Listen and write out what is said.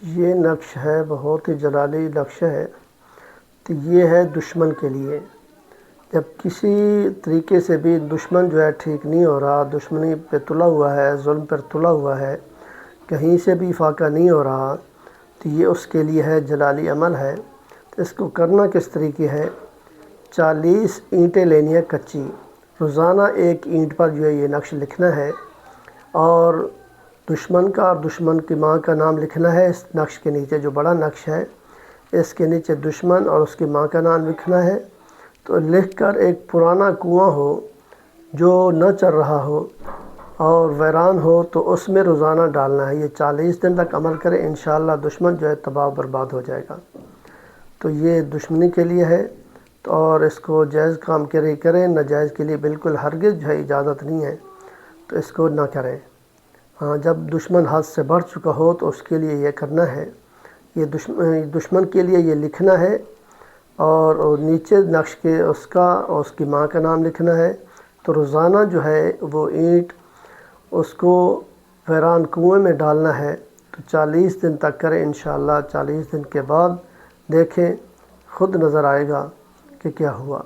یہ نقش ہے، بہت ہی جلالی نقش ہے۔ تو یہ ہے دشمن کے لیے، جب کسی طریقے سے بھی دشمن جو ہے ٹھیک نہیں ہو رہا، دشمنی پہ تلا ہوا ہے، ظلم پر تلا ہوا ہے، کہیں سے بھی فاقہ نہیں ہو رہا، تو یہ اس کے لیے ہے، جلالی عمل ہے۔ تو اس کو کرنا کس طریقے ہے؟ 40 اینٹیں لینی ہے کچی، روزانہ ایک اینٹ پر جو ہے یہ نقش لکھنا ہے، اور دشمن کا اور دشمن کی ماں کا نام لکھنا ہے۔ اس نقش کے نیچے جو بڑا نقش ہے اس کے نیچے دشمن اور اس کی ماں کا نام لکھنا ہے۔ تو لکھ کر ایک پرانا کنواں ہو جو نہ چل رہا ہو اور ویران ہو تو اس میں روزانہ ڈالنا ہے۔ یہ 40 دن تک عمل کرے، انشاءاللہ دشمن جو ہے تباہ و برباد ہو جائے گا۔ تو یہ دشمنی کے لیے ہے، اور اس کو جائز کام کے لیے کریں، ناجائز کے لیے بالکل ہرگز جو ہے اجازت نہیں ہے، تو اس کو نہ کریں۔ ہاں، جب دشمن حد سے بڑھ چکا ہو تو اس کے لیے یہ کرنا ہے، یہ دشمن کے لیے یہ لکھنا ہے، اور نیچے نقش کے اس کا اور اس کی ماں کا نام لکھنا ہے۔ تو روزانہ جو ہے وہ اینٹ اس کو ویران کنویں میں ڈالنا ہے۔ تو 40 دن تک کریں، انشاءاللہ 40 دن کے بعد دیکھیں، خود نظر آئے گا کہ کیا ہوا۔